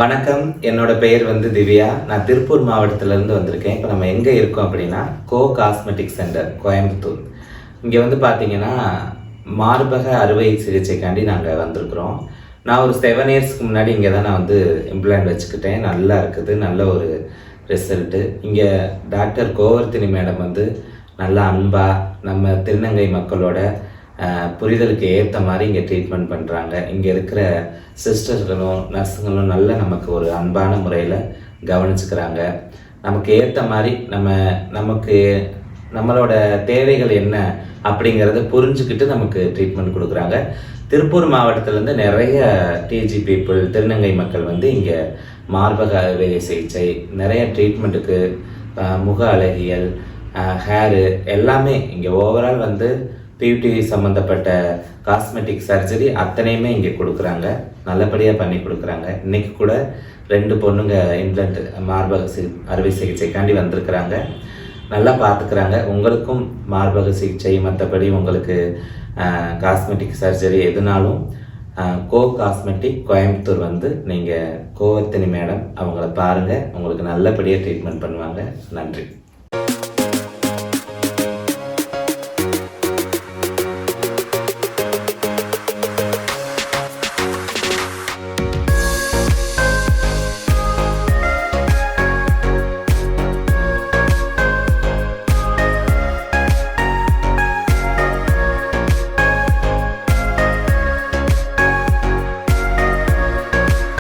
வணக்கம். என்னோட பெயர் திவ்யா. நான் திருப்பூர் மாவட்டத்திலேருந்து வந்திருக்கேன். இப்போ நம்ம எங்கே இருக்கோம் அப்படின்னா, கோ காஸ்மெட்டிக் சென்டர் கோயம்புத்தூர். இங்கே பார்த்தீங்கன்னா, மார்பக அறுவை சிகிச்சைக்காண்டி நாங்கள் வந்திருக்கிறோம். நான் ஒரு 7 இயர்ஸ்க்கு முன்னாடி இங்கே தான் நான் இம்ப்ளான்ட் வச்சுக்கிட்டேன். நல்லா இருக்குது. நல்ல ஒரு ரிசல்ட்டு. இங்கே டாக்டர் கோவர்த்தினி மேடம் நல்லா அன்பாக நம்ம திருநங்கை மக்களோட புரிதலுக்கு ஏற்ற மாதிரி இங்கே ட்ரீட்மெண்ட் பண்ணுறாங்க. இங்கே இருக்கிற சிஸ்டர்களும் நர்ஸுங்களும் நல்ல நமக்கு ஒரு அன்பான முறையில் கவனிச்சுக்கிறாங்க. நமக்கு ஏற்ற மாதிரி நமக்கு நம்மளோட தேவைகள் என்ன அப்படிங்கிறத புரிஞ்சுக்கிட்டு நமக்கு ட்ரீட்மெண்ட் கொடுக்குறாங்க. திருப்பூர் மாவட்டத்திலேருந்து நிறைய டிஜி பீப்புள் திருநங்கை மக்கள் இங்கே மார்பக அறுவை சிகிச்சை நிறைய ட்ரீட்மெண்ட்டுக்கு முக அழகியல் ஹேரு எல்லாமே இங்கே ஓவரால் பியூட்டி சம்மந்தப்பட்ட காஸ்மெட்டிக் சர்ஜரி அத்தனையுமே இங்கே கொடுக்குறாங்க. நல்லபடியாக பண்ணி கொடுக்குறாங்க. இன்றைக்கி கூட 2 பொண்ணுங்க இம்ப்ளான்ட் மார்பக அறுவை சிகிச்சைக்காண்டி வந்திருக்கிறாங்க. நல்லா பார்த்துக்கிறாங்க. உங்களுக்கும் மார்பக சிகிச்சை மற்றபடி உங்களுக்கு காஸ்மெட்டிக் சர்ஜரி எதுனாலும் கோ காஸ்மெட்டிக் கோயம்புத்தூர் நீங்கள் கோவர்த்தினி மேடம் அவங்கள பாருங்கள். உங்களுக்கு நல்லபடியாக ட்ரீட்மெண்ட் பண்ணுவாங்க. நன்றி.